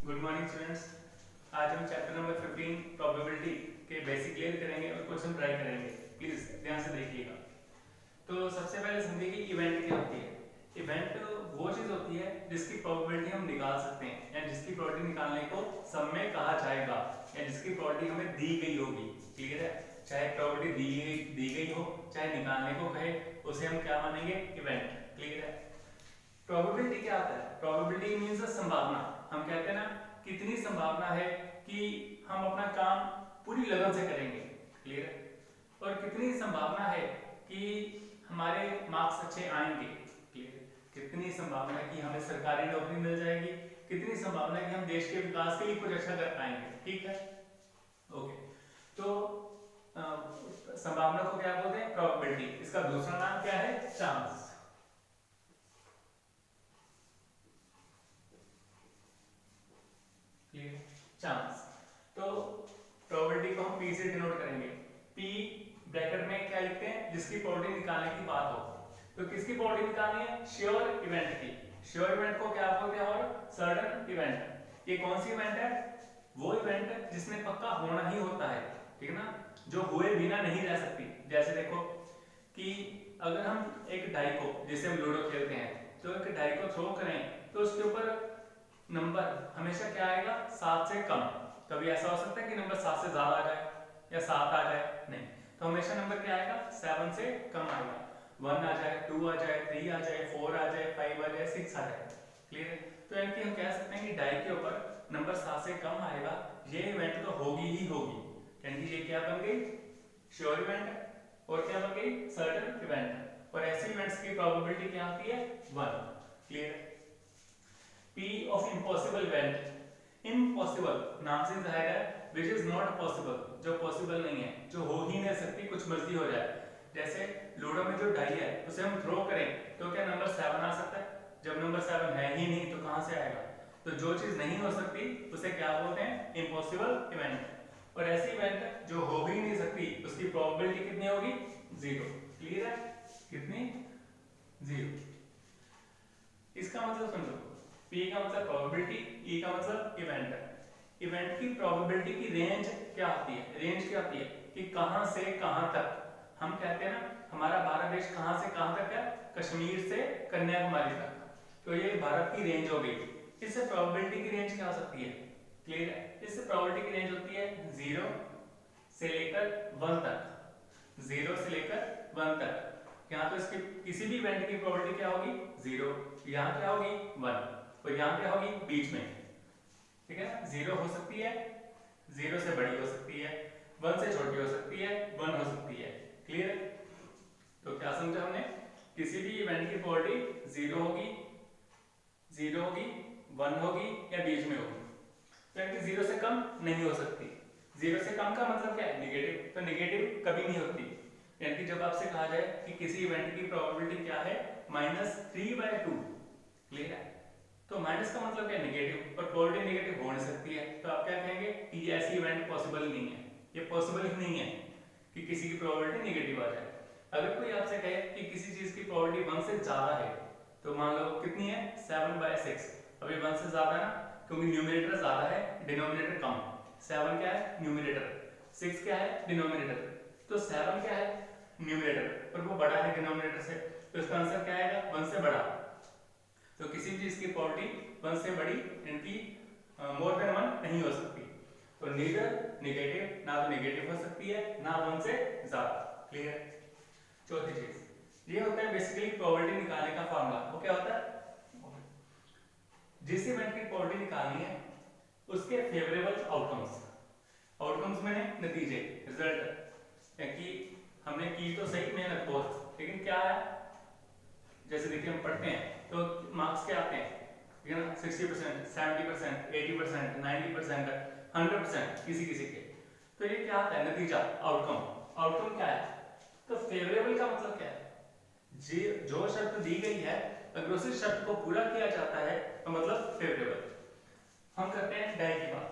Good morning students. आज हम chapter number 15 probability के बेसिक क्लियर करेंगे और क्वेश्चन ट्राई करेंगे। प्लीज ध्यान से देखिएगा। तो सबसे पहले समझिए कि इवेंट क्या होती है। इवेंट वो चीज होती है जिसकी प्रोबेबिलिटी हम निकाल सकते हैं या जिसकी प्रोबेबिलिटी निकालने को समय कहा जाएगा या जिसकी प्रोबेबिलिटी हमें दी गई होगी। क्लियर है? चाहे प्रोबेबिलिटी दी गई हो चाहे निकालने को कहे, उसे हम क्या मानेंगे? इवेंट। क्लियर है? प्रोबेबिलिटी क्या होता है? प्रोबेबिलिटी मींस संभावना। हम कहते हैं ना कितनी संभावना है कि हम अपना काम पूरी लगन से करेंगे। क्लियर है? और कितनी संभावना है कि हमारे मार्क्स अच्छे आएंगे। क्लियर है? कितनी संभावना है कि हमें सरकारी नौकरी मिल जाएगी, कितनी संभावना है कि हम देश के विकास के लिए कुछ अच्छा कर पाएंगे। ठीक है? ओके। तो संभावना को क्या बोलते हैं? प्रोबेबिलिटी। इसका दूसरा नाम क्या है? चांस। चांस। तो प्रोबेबिलिटी को हम पी से डिनोट करेंगे। पी ब्रैकेट में क्या लिखते हैं? जिसकी प्रोबेबिलिटी निकालने की बात हो। तो किसकी प्रोबेबिलिटी निकालनी है? श्योर इवेंट की। श्योर इवेंट को क्या बोलते हैं? और सर्टेन इवेंट। ये कौन सी इवेंट है? वो इवेंट जिसमें पक्का होना ही होता है। ठीक है ना? जो हुए बिना नहीं रह सकती। जैसे देखो कि अगर हम एक डाई को, जैसे हम लूडो खेलते हैं, तो एक डाई को थ्रो करें तो उसके ऊपर नंबर हमेशा क्या आएगा? 7 से कम। कभी ऐसा हो सकता है कि नंबर 7 से ज्यादा आ जाए या 7 आ जाए? नहीं। तो हमेशा नंबर क्या आएगा? 7 से कम आएगा। 1 आ जाए, 2 आ जाए, 3 आ जाए, 4 आ जाए, 5 आ जाए, 6 आ जाए। क्लियर है? तो यानी कि हम कह सकते हैं कि डाई के ऊपर नंबर 7 से कम आएगा, ये इवेंट तो होगी ही होगी। यानी कि ये क्या बन गई? Sure event. और क्या बन गई? Certain event. और ऐसे इवेंट्स की प्रोबेबिलिटी क्या होती है? 1। क्लियर है? P of impossible event। impossible नाम से जाहिर है which is not possible, जो पॉसिबल नहीं है, जो हो ही नहीं सकती, कुछ मर्जी हो जाए। जैसे लूडो में जो डाई है उसे हम थ्रो करें तो क्या नंबर 7 आ सकता है? जब नंबर 7 है ही नहीं तो कहां से आएगा? तो जो चीज नहीं हो सकती उसे क्या बोलते हैं? Impossible event. और ऐसी इवेंट जो हो ही नहीं सकती उसकी प्रोबेबिलिटी कितनी होगी? 0। क्लियर है? कितनी? 0। इसका मतलब समझो, P का मतलब प्रोबेबिलिटी, E का मतलब इवेंट। इवेंट की प्रोबेबिलिटी की रेंज क्या होती है? रेंज क्या होती है कि कहां से कहां तक। हम कहते हैं ना हमारा भारत देश कहां से कहां तक है? कश्मीर से कन्याकुमारी तक। तो ये भारत की रेंज हो गई। इससे प्रोबेबिलिटी की रेंज क्या हो सकती है? क्लियर है? इससे प्रोबेबिलिटी की रेंज होती है 0 से लेकर 1 तक। 0 से लेकर 1 तक। यहाँ तो इसकी किसी भी इवेंट की प्रोबेबिलिटी क्या होगी? 0। यहाँ क्या होगी? 1। और यहाँ क्या होगी? बीच में। ठीक है ना? 0 हो सकती है, 0 से बड़ी हो सकती है, 1 से छोटी हो सकती है, 1 हो सकती है। क्लियर है? तो क्या समझा हमने? किसी भी इवेंट की प्रोबेबिलिटी 0 होगी, 0 होगी, 1 होगी या बीच में होगी। तो यानी कि 0 से कम नहीं हो सकती। 0 से कम का मतलब क्या है? नेगेटिव। तो नेगेटिव कभी नहीं होती। यानी कि जब आपसे कहा जाए कि किसी इवेंट की प्रोबेबिलिटी क्या है? -3/2। क्लियर है? तो माइनस का मतलब क्या? नेगेटिव। और प्रोबेबिलिटी नेगेटिव हो नहीं सकती है, तो आप क्या कहेंगे कि ये ऐसी इवेंट पॉसिबल नहीं है। ये पॉसिबल ही नहीं है कि किसी की प्रोबेबिलिटी नेगेटिव आ जाए। अगर कोई आपसे कहे कि किसी चीज की प्रोबेबिलिटी 1 से ज्यादा है, तो मान लो कितनी है? 7/6। अभी 1 से ज्यादा है ना, क्योंकि न्यूमरेटर ज्यादा है, डिनोमिनेटर कम। 7 क्या है? न्यूमरेटर। 6 क्या है? डिनोमिनेटर। तो 7 क्या है? न्यूमरेटर, और वो बड़ा है डिनोमिनेटर से, तो इसका आंसर क्या आएगा? 1 से बड़ा। तो किसी भी चीज की प्रोबेबिलिटी 1 से बड़ी इनकी मोर देन 1 नहीं हो सकती। तो नीदर नेगेटिव, ना तो नेगेटिव हो सकती है ना 1 से ज्यादा। क्लियर? चौथी चीज ये होता है बेसिकली प्रोबेबिलिटी निकालने का फार्मूला। वो क्या होता है? जिस इवेंट की प्रोबेबिलिटी निकालनी है उसके फेवरेबल आउटकम्स। आउटकम्स में नतीजे, रिजल्ट। कि हमने की तो सही मेहनत बहुत, लेकिन क्या है? जैसे देखिए हम पढ़ते हैं तो मार्क्स क्या आते हैं? ठीक है ना? 60%, 70%, 80%, 90%, 100% किसी किसी के। तो ये क्या आता है? नतीजा, आउटकम। आउटकम क्या है? तो फेवरेबल का मतलब क्या है? जो शर्त दी गई है अगर उसी शर्त को पूरा किया जाता है तो मतलब फेवरेबल। हम करते हैं डाई की बात।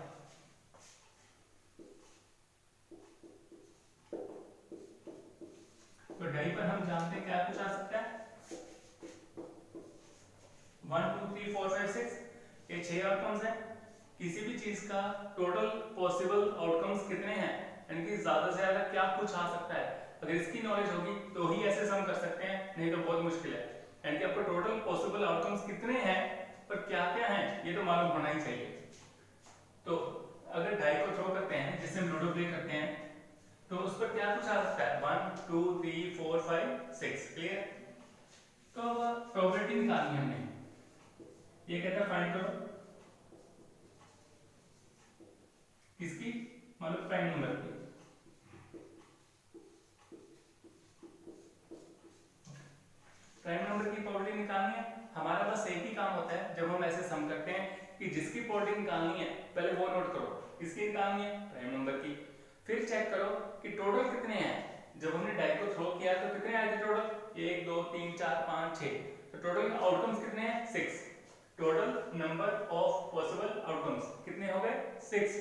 तो डाई पर हम जानते हैं क्या कुछ आ सकता है? 1 2 3 4 5 6, ये 6 आउटकम्स हैं। किसी भी चीज का टोटल पॉसिबल आउटकम्स कितने हैं, यानी कि ज्यादा से ज्यादा क्या कुछ आ सकता है, अगर इसकी नॉलेज होगी तो ही ऐसे सम कर सकते हैं, नहीं तो बहुत मुश्किल है। यानी कि आपको टोटल पॉसिबल आउटकम्स कितने हैं और क्या क्या हैं ये तो मालूम होना ही चाहिए। तो अगर डाई को थ्रो करते हैं जिससे हम लूडो प्ले करते हैं तो उस पर क्या कुछ आ सकता है, 1 2 3 4 5 6, क्लियर। तो अब प्रोबेबिलिटी निकालनी है हमने, ये कहता है फाइंड करो किसकी, मतलब प्राइम नंबर की। प्राइम नंबर की प्रोबेबिलिटी निकालनी है, हमारा बस एक ही काम होता है जब हम ऐसे सम करते हैं कि जिसकी प्रोबेबिलिटी निकालनी है पहले वो नोट करो, किसकी निकालनी है, प्राइम नंबर की। फिर चेक करो कि टोटल कितने हैं, जब हमने डाई को थ्रो किया तो कितने आए थे टोटल, 1 2 3 4 5 6, तो टोटल आउटकम्स कितने हैं 6, total number of possible outcomes कितने हो गए 6।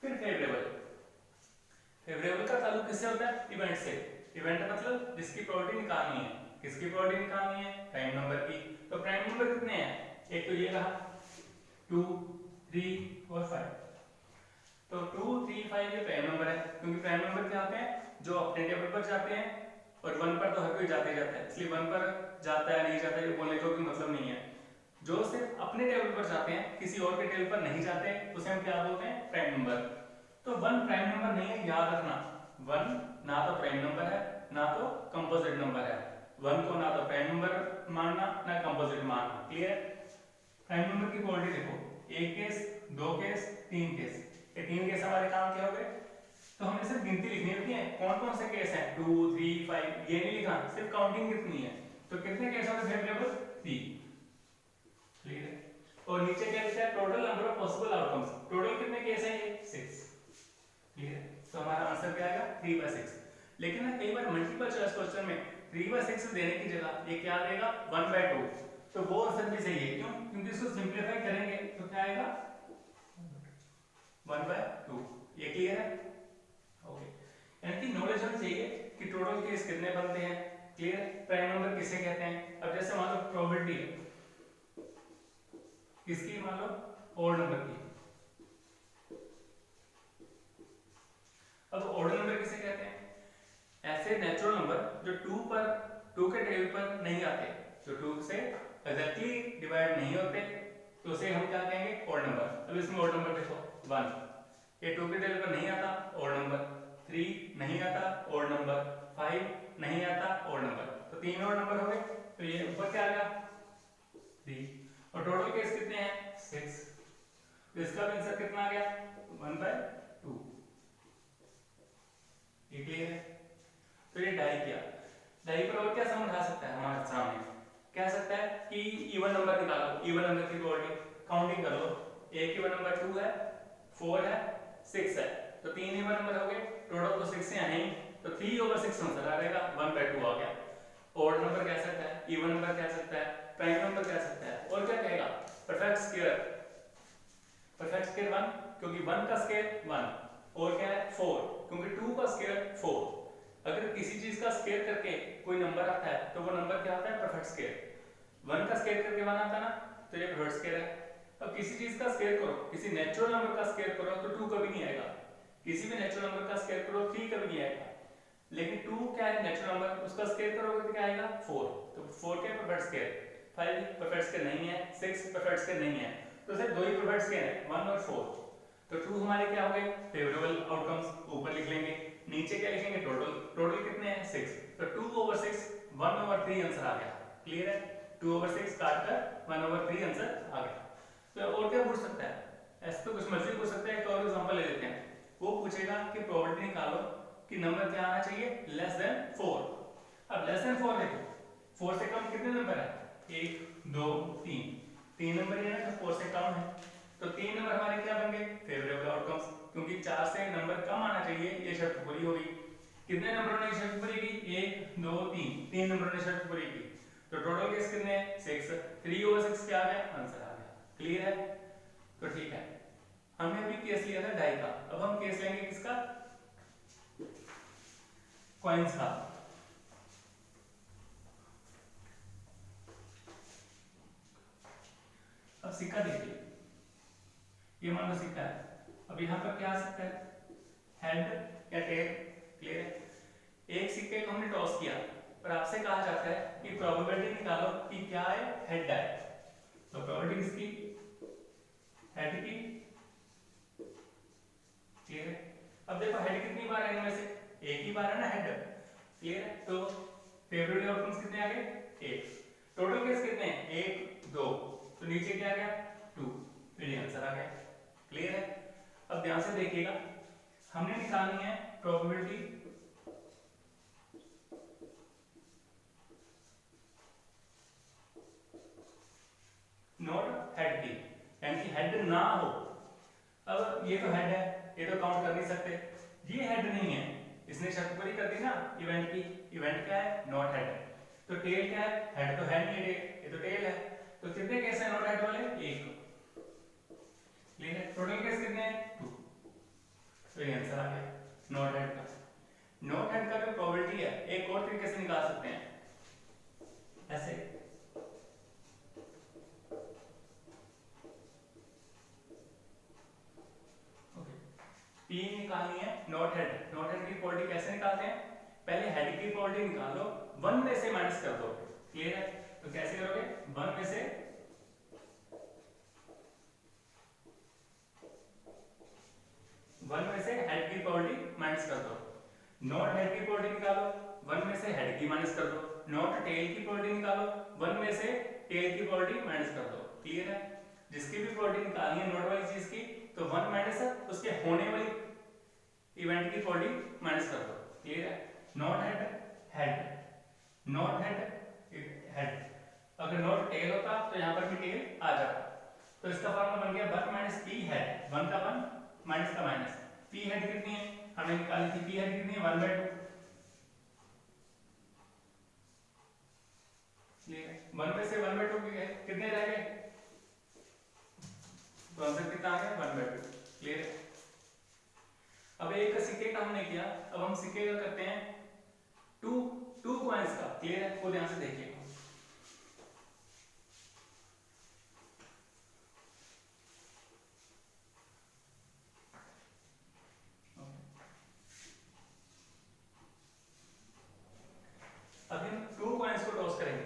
फिर फेवरेबल, फेवरेबल का ताल्लुक किससे होता है, इवेंट से। इवेंट मतलब जिसकी प्रोबेबिलिटी निकालनी है, किसकी प्रोबेबिलिटी निकालनी है, प्राइम नंबर की। तो प्राइम नंबर कितने हैं, एक तो ये रहा 2 3 और 5, तो 2 3 5 ये प्राइम नंबर है, क्योंकि प्राइम नंबर क्या होते हैं जो अपने टेबल पर जाते हैं, और 1 पर तो हर कोई जाते ही जाता है, इसलिए 1 पर जाता है नहीं जाता है ये बोलने का कोई मतलब नहीं है। जो सिर्फ अपने टेबल पर जाते हैं, किसी और के टेबल पर नहीं जाते, उसे हम क्या बोलते हैं, प्राइम नंबर। तो 1 प्राइम नंबर नहीं है, याद रखना 1 ना तो प्राइम नंबर है ना तो कंपोजिट नंबर है, 1 को ना तो प्राइम नंबर मानना ना कंपोजिट मानना, क्लियर। प्राइम नंबर की प्रोबेबिलिटी देखो, एक केस, दो केस, तीन केस, ये तीन केस हमारे काम क्या हो गए, तो हमने सिर्फ गिनती लिखनी होती है कौन कौन से केस हैं, 2 3 5 ये नहीं लिखा, सिर्फ काउंटिंग कितनी है, तो कितने केस होंगे फेवरेबल 3, क्लियर है। और नीचे क्या लिखा है, total number of possible outcomes, total कितने केस हैं ये 6, क्लियर। तो हमारा आंसर क्या आएगा 3/6। लेकिन ना कई बार मल्टीपल चॉइस क्वेश्चन में 3/6 देने की जगह ये क्या देगा 1/2, तो वो आंसर भी सही है, क्यों, क्योंकि इसको सिंपलीफाई करेंगे तो क्या आएगा 1/2, ये क्लियर है, ओके। यानी कि नॉलेज होनी चाहिए कि टोटल केस कितने बनते हैं, क्लियर। प्राइम नंबर किसे कहते हैं, अब जैसे मान लो प्रोबेबिलिटी है किसकी, मान लो ऑड नंबर की, अब ऑड नंबर किसे कहते हैं, ऐसे नेचुरल नंबर जो 2 के टेबल पर नहीं आते, जो 2 से एग्जैक्टली डिवाइड नहीं होते, तो उसे हम क्या कहेंगे ऑड नंबर। अब इसमें ऑड नंबर देखो 1 ये 2 के टेबल पर नहीं आता, ऑड नंबर, 3 नहीं आता, ऑड नंबर, 5 नहीं आता, ऑड नंबर, तो 3 ऑड नंबर हो गए, तो ये ऊपर क्या आ गया 3, और टोटल केस कितने हैं 6, तो इसका भी आंसर कितना आ गया 1/2, ये क्लियर है। तो ये डाई किया, डाई पर और क्या समझ आ सकता है हमारे सामने, कह सकता है कि इवन नंबर निकालो, इवन नंबर की प्रोबेबिलिटी काउंटिंग कर लो, एक इवन नंबर 2 है, 4 है, 6 है, तो 3 इवन नंबर हो गए, टोटल तो 6 है नहीं, तो 3/6 आंसर आ जाएगा, 1/2 आ गया। ऑड नंबर कह सकता है, इवन नंबर कह सकता है, प्राइम नंबर कह सकता है, और क्या कहेगा परफेक्ट स्क्वायर, परफेक्ट स्क्वायर 1 क्योंकि 1 का स्क्वायर 1, और क्या है 4 क्योंकि 2 का स्क्वायर 4। अगर किसी चीज का स्क्वायर करके कोई नंबर आता है तो वो नंबर क्या होता है परफेक्ट स्क्वायर। 1 का स्क्वायर करके 1 आता है ना, तो ये परफेक्ट स्क्वायर है। अब किसी चीज का स्क्वायर करो, किसी नेचुरल नंबर का स्क्वायर करो तो 2 कभी नहीं आएगा, किसी भी नेचुरल नंबर का स्क्वायर करो 3 कभी नहीं आएगा, लेकिन 2 क्या है नेचुरल नंबर, उसका स्क्वायर करोगे तो क्या आएगा 4, तो 4 क्या परफेक्ट स्क्वायर, 5 परफेक्ट स्क्वायर नहीं है, 6 परफेक्ट स्क्वायर नहीं है, तो सिर्फ दो ही परफेक्ट स्क्वायर है 1 और 4, तो 2 हमारे क्या हो गए फेवरेबल आउटकम्स, ऊपर लिख लेंगे, नीचे क्या लिखेंगे टोटल, टोटल कितने हैं 6, तो 2/6 1/3 आंसर आ गया, क्लियर है। 2/6 काट कर 1/3 आंसर आ गया। तो और क्या पूछ सकता है, ऐसे तो कुछ मर्जी पूछ सकता है, एक और एग्जांपल ले लेते हैं, वो पूछेगा कि प्रोबेबिलिटी निकालो कि नंबर क्या आना चाहिए लेस देन 4। अब लेस देन 4 देखो, 4 से कम कितने नंबर है 1 2 3, 3 नंबर ही है ना, तो 4 से कम है, तो 3 नंबर हमारे क्या बन गए फेवरेबल आउटकम्स, क्योंकि 4 से नंबर कम आना चाहिए, ये शर्त पूरी हो गई। कितने नंबरों ने शर्त पूरी की 1 2 3, 3 नंबरों ने शर्त पूरी की, तो टोटल केस कितने हैं 6, 3/6 क्या आ गया आंसर आ गया, क्लियर है। तो ठीक है, हमने अभी केस लिया था डाई का, अब हम केस लेंगे किसका कॉइंस का। अब सिक्का देखिए, ये मान लो सिक्का है। अब यहाँ पर क्या आ सकता है, हेड या टेल। क्लियर है। एक सिक्के को हमने टॉस किया और आपसे कहा जाता है कि प्रोबेबिलिटी निकालो कि क्या है, हेड है। तो प्रोबेबिलिटी किसकी, हेड की। क्लियर है। अब देखो हेड कितनी बार है इनमें से, एक ही बार है ना हेड। क्लियर है। तो फेवरेबल आउटकम्स कितने आ गए, एक। टोटल केस कितने हैं, एक दो, तो नीचे क्या आ गया, 2। फिर ये आंसर आ गया। क्लियर है। अब ध्यान से देखिएगा, हमने निकालनी है प्रोबेबिलिटी नॉट हेड की, यानी कि हेड ना हो। अब ये तो हेड है, ये तो काउंट कर नहीं सकते। ये हेड नहीं है, इसने शर्त पूरी कर दी ना इवेंट की। इवेंट क्या है, नॉट हेड। तो टेल क्या है, हेड तो है नहीं, ये तो टेल है। तो कितने केस है नॉट हेड वाले, एक। क्लियर है। टोटल केस कितने हैं, 2। तो ये आंसर आ गया नॉट हेड का। नॉट हेड का जो प्रोबेबिलिटी है, एक और तरीके से निकाल सकते हैं, ऐसे। पी निकालनी है नॉट हेड। नॉट हेड की प्रोबेबिलिटी कैसे निकालते हैं, पहले हेड की प्रोबेबिलिटी निकाल लो, 1 में से माइनस कर दो। क्लियर है। तो कैसे करोगे, 1 में से हेड की प्रोबेबिलिटी माइनस कर दो। नॉट हेड की प्रोबेबिलिटी निकालो, 1 में से हेड की माइनस कर दो। नॉट टेल की प्रोबेबिलिटी निकालो, 1 में से टेल की प्रोबेबिलिटी माइनस कर दो। क्लियर है। जिसकी भी प्रोबेबिलिटी निकालनी है नॉट वाली चीज की, तो 1 माइनस उसके होने वाली इवेंट की प्रोबेबिलिटी माइनस कर दो। क्लियर है। Not head head, not head head. अगर नॉट टेल होता तो यहां पर भी टेल आ जाता। तो इसका फॉर्मूला बन गया 1 माइनस पी हेड, 1 का 1 माइनस का माइनस। पी हेड कितनी है, हमें निकालनी थी, पी हेड कितनी है, 1/2। क्लियर है। 1 में से 1/2 कितने रह गए, तो आंसर कितना आ गया, 1/2। क्लियर है। अब एक सिक्के का हमने किया, अब हम सिक्के का करते हैं टू कॉइंस का। क्लियर है। वो ध्यान से देखिए। अभी हम 2 कॉइंस को टॉस करेंगे।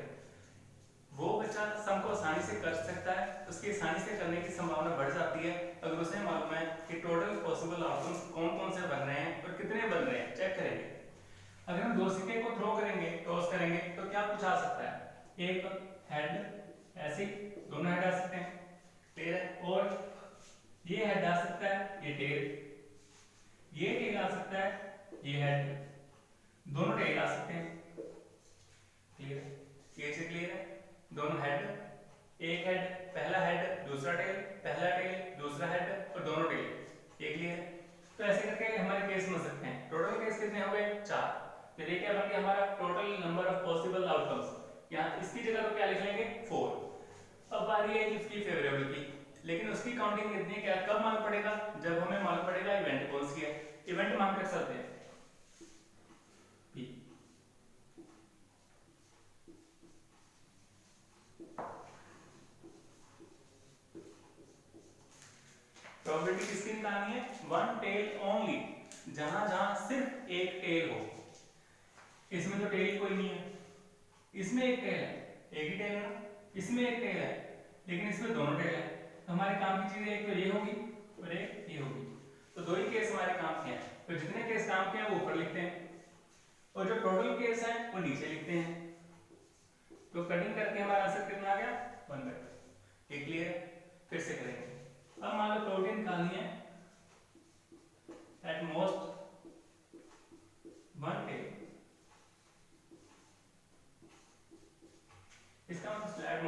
वो बच्चा सम को आसानी से कर सकता है, उसकी आसानी से करने की संभावना बढ़ जाती है अगर उसे मालूम है कि टोटल पॉसिबल आउटकम्स कौन कौन से बन रहे हैं और कितने बन रहे हैं, चेक करेंगे। अगर हम 2 सिक्के को थ्रो करेंगे, टॉस करेंगे, तो क्या कुछ आ सकता है, एक हेड, ऐसे दोनों हेड आ सकते हैं। क्लियर है। और ये हेड आ सकता है, ये टेल, ये टेल आ सकता है, ये हेड, दोनों टेल आ सकते हैं। क्लियर है। ये से क्लियर है। दोनों हेड, एक हेड, पहला हेड दूसरा टेल, पहला टेल दूसरा हेड और दोनों टेल। ये क्लियर है। तो ऐसे करके हमारे केस बन सकते हैं। टोटल केस कितने हो गए, 4। फिर ये क्या बन गया हमारा total number of possible outcomes. यहाँ इसकी जगह तो क्या लिख लेंगे, 4। अब बारी है इसकी फेवरेबल की, लेकिन उसकी काउंटिंग कितनी है, क्या कब मालूम पड़ेगा, जब हमें मालूम पड़ेगा इवेंट कौन सी है। इवेंट मान रख सकते हैं पी। प्रोबेबिलिटी किसकी निकालनी है, 1 टेल ओनली, जहां जहां सिर्फ एक टेल हो। इसमें तो टेल कोई नहीं है, इसमें एक टेल है, एक ही टेल है ना, इसमें एक टेल है, लेकिन इसमें दोनों टेल है। तो हमारे काम की चीजें एक तो ये होगी और एक ये होगी। तो 2 ही केस हमारे काम के हैं। तो जितने केस काम के हैं वो ऊपर लिखते हैं और जो टोटल केस है वो नीचे लिखते हैं। तो कटिंग करके हमारा आंसर कितना आ गया, 1/2। ये क्लियर है। फिर से करेंगे। अब मान लो प्रोटीन निकालनी है एट मोस्ट 1 टेल। इसका मतलब एट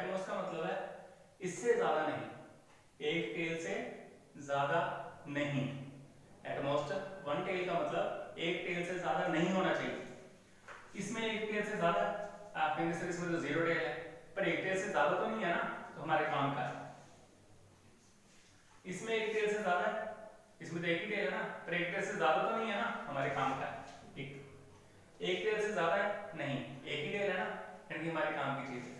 मोस्ट का मतलब है इससे ज्यादा नहीं, एक टेल से ज्यादा नहीं। एट मोस्ट 1 टेल का मतलब एक टेल से ज्यादा नहीं होना चाहिए। इसमें एक टेल से ज्यादा, आप कहेंगे सर इसमें तो 0 टेल है, पर एक टेल से ज्यादा तो नहीं है ना, तो हमारे काम का है। इसमें एक टेल से ज्यादा है, इसमें तो एक ही टेल है ना, पर एक टेल से ज्यादा तो नहीं है ना, हमारे काम का है। ठीक, एक टेल से ज्यादा है नहीं, एक ही टेल है ना, यानी हमारे काम की चीज है।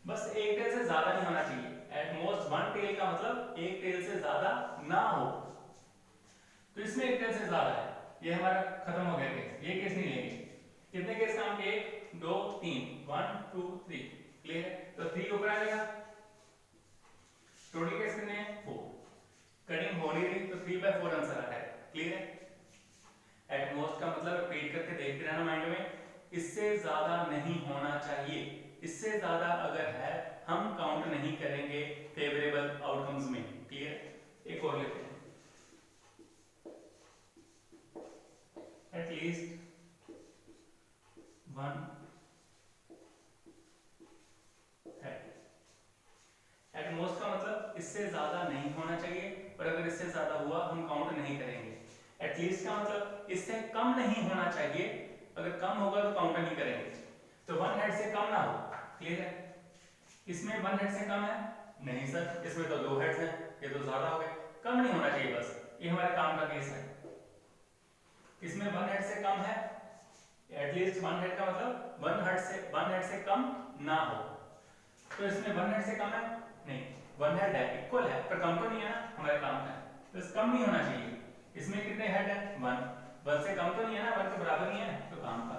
बस एक टेल से ज्यादा नहीं होना चाहिए, एट मोस्ट वन टेल का मतलब एक टेल से ज्यादा ना हो। तो इसमें एक टेल से ज्यादा है, ये हमारा खत्म हो गया केस, ये केस नहीं लेंगे। कितने केस काम के? 1 2 3, 1 2 3, क्लियर है? तो 3 ऊपर आ जाएगा। टोटल केस कितने हैं? 4। कटिंग हो नहीं रही तो 3/4 आंसर आता है, क्लियर है? एट मोस्ट का मतलब रिपीट करके देखते रहना माइंड में, इससे ज्यादा नहीं होना चाहिए। इससे ज्यादा अगर है हम काउंट नहीं करेंगे फेवरेबल आउटकम्स में, क्लियर? एक और लेते हैं, एटलीस्ट 1 है। एट मोस्ट का मतलब इससे ज्यादा नहीं होना चाहिए, और अगर इससे ज्यादा हुआ हम काउंट नहीं करेंगे। एटलीस्ट का मतलब इससे कम नहीं होना चाहिए, अगर कम होगा तो काउंट नहीं करेंगे। तो 1 हेड से कम ना हो, क्लियर है? इसमें 1 हेड से कम है? नहीं सर, इसमें तो 2 हेड्स हैं, ये तो ज्यादा हो गए। कम नहीं होना चाहिए बस, ये हमारे काम का केस है। इसमें 1 हेड से कम है, एटलीस्ट 1 हेड का मतलब 1 हेड से कम ना हो। तो इसमें 1 हेड से कम है? नहीं, 1 हेड है, इक्वल है, पर कम तो नहीं है ना, हमारे काम का है, तो इस कम नहीं होना चाहिए। इसमें कितने हेड है? 1 से कम तो नहीं है ना, 1 के बराबर नहीं है, तो काम का।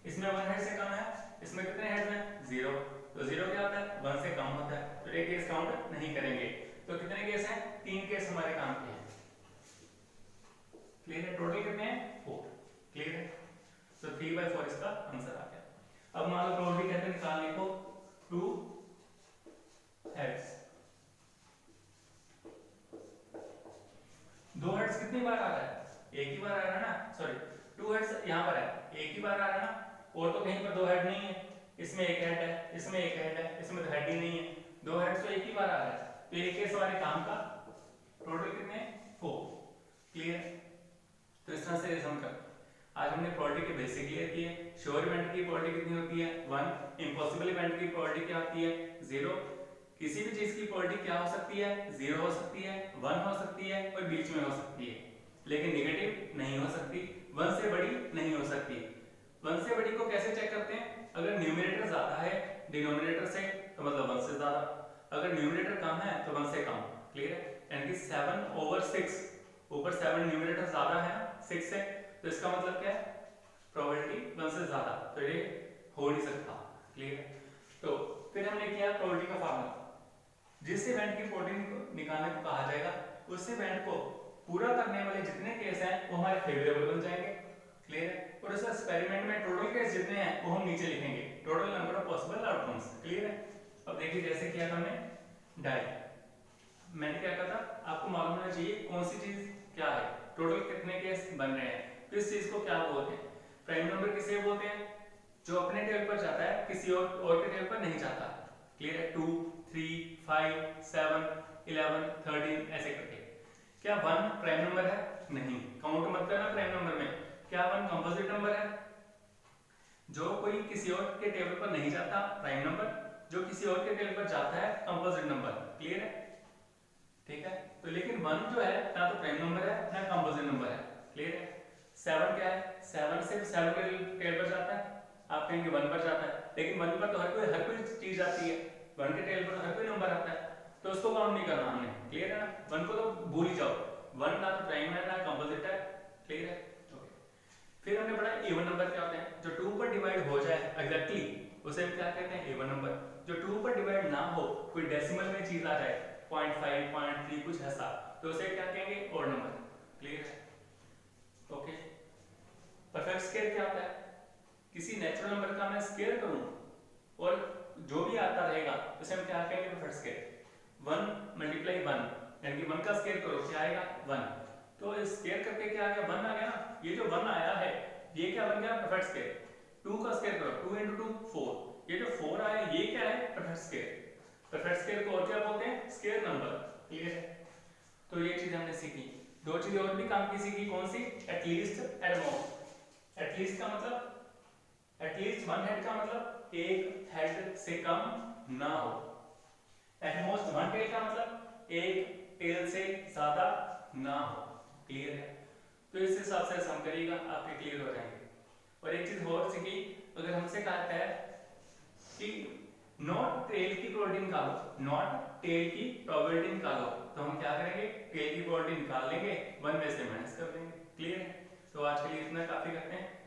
इसमें 1 हेड से कम है, इसमें कितने हेड्स हैं? 0, तो 0 क्या होता है? 1 से कम होता है, तो ये केस काउंट नहीं करेंगे। तो कितने केस हैं? 3 केस हमारे काम के हैं, क्लियर है? टोटल कितने हैं? 4, क्लियर है? तो 3/4 इसका आंसर आ गया। अब मान लो प्रोबेबिलिटी कहते हैं निकालने को 2 हेड्स। 2 हेड्स कितनी बार आ रहा है? एक ही बार आ रहा है ना, सॉरी 2 हेड्स यहाँ पर है, एक ही बार आ रहा है ना, और तो कहीं पर 2 हेड नहीं है। इसमें एक हेड है, इसमें एक हेड है, इसमें तो हेड ही नहीं है, 2 हेड्स तो एक ही बार आ रहा है, तो एक केस हमारे काम का। टोटल कितने? 4, क्लियर? तो इस तरह से हम करते हैं। आज हमने प्रोबेबिलिटी के बेसिक क्लियर किए। श्योर इवेंट की प्रोबेबिलिटी कितनी होती है? 1। इम्पॉसिबल इवेंट की प्रोबेबिलिटी क्या होती है? 0। किसी भी चीज की प्रोबेबिलिटी क्या हो सकती है? 0 हो सकती है, 1 हो सकती है, और बीच में हो सकती है, लेकिन नेगेटिव नहीं हो सकती, 1 से बड़ी नहीं हो सकती। 1 से बड़ी को कैसे चेक करते हैं? अगर न्यूमरेटर ज्यादा है डिनोमिनेटर से तो मतलब 1 से ज्यादा, अगर न्यूमरेटर कम है तो 1 से कम, क्लियर है? यानी कि 7/6, ऊपर 7 न्यूमरेटर ज्यादा है 6 से, तो इसका मतलब क्या है? प्रोबेबिलिटी 1 से ज्यादा, तो ये हो नहीं सकता, क्लियर है? तो फिर हमने किया प्रोबेबिलिटी का फार्मूला। जिस इवेंट की प्रोबेबिलिटी निकालने को कहा जाएगा, उस इवेंट को पूरा करने वाले जितने केस हैं वो हमारे फेवरेबल बन जाएंगे, क्लियर है? और इस एक्सपेरिमेंट में टोटल केस जितने हैं वो हम नीचे लिखेंगे, total number of possible outcomes, clear है? अब देखिए जैसे किया था हमने डाई, मैंने क्या कहा था, आपको मालूम होना चाहिए कौन सी चीज क्या है, टोटल कितने केस बन रहे हैं, तो इस चीज को क्या बोलते हैं? प्राइम नंबर किसे बोलते हैं? जो अपने टेबल पर जाता है, किसी और के टेबल पर नहीं जाता, क्लियर है? 2 3 5 7 11 13 ऐसे करके। क्या 1 प्राइम नंबर है? नहीं, काउंट मत करना प्राइम नंबर में। क्या 1 कंपोजिट नंबर है? जो कोई किसी और के टेबल पर नहीं जाता प्राइम नंबर, जो किसी और के टेबल पर जाता है कंपोजिट नंबर, क्लियर है? ठीक है? तो लेकिन 1 जो है ना तो प्राइम नंबर है ना कंपोजिट नंबर है, क्लियर है? 7 क्या है? 7 सिर्फ 7 के टेबल पर जाता है, आप कहेंगे 1 पर जाता है, लेकिन 1 पर तो हर कोई चीज आती है, 1 के टेबल पर तो हर कोई नंबर आता है, तो उसको काउंट नहीं करना हमने, क्लियर है ना? 1 को तो भूल ही जाओ, 1 ना तो प्राइम है ना कंपोजिट है, क्लियर है? फिर हमने पढ़ा इवन नंबर क्या होते हैं, जो 2 पर डिवाइड हो जाए एग्जैक्टली उसे हम क्या कहते हैं? Even number. जो 2 पर डिवाइड ना हो, कोई डेसिमल में चीज आ जाए 0.5 0.3 कुछ ऐसा, तो उसे क्या कहेंगे? ऑड नंबर, क्लियर है? ओके। परफेक्ट स्क्वायर क्या होता है? किसी नेचुरल नंबर का मैं स्क्वायर करूं और जो भी आता रहेगा उसे हम क्या कहेंगे? Perfect square. 1 × 1 यानी कि 1 का स्क्वायर करो, क्या आएगा? 1। तो स्क्वायर करके क्या आ गया? 1 आ गया ना, ये जो 1 आया है ये क्या बन गया? Perfect square. 2 का स्क्वायर करो, 2 × 2 4, ये जो 4 आया ये क्या है? Perfect square. परफेक्ट स्क्वायर को और क्या बोलते हैं? स्क्वायर नंबर, क्लियर है? तो ये चीज हमने सीखी। 2 चीजें और भी काम की सीखी, कौन सी? At least, at most. एटलीस्ट का मतलब, एटलीस्ट 1 हेड का मतलब एक हेड से कम ना हो। एट मोस्ट 1 टेल का मतलब एक टेल से ज्यादा ना हो, क्लियर है? तो इस हिसाब से सम करिएगा, आपके क्लियर हो जाएंगे। और एक चीज और सीखी, अगर हमसे कहता है कि नॉट टेल की प्रोबेबिलिटी निकालो, नॉट टेल की प्रोबेबिलिटी निकालो, तो हम क्या करेंगे, टेल की प्रोबेबिलिटी निकाल लेंगे, 1 में से माइनस कर देंगे। क्लियर है? तो आज के लिए इतना काफी करते हैं।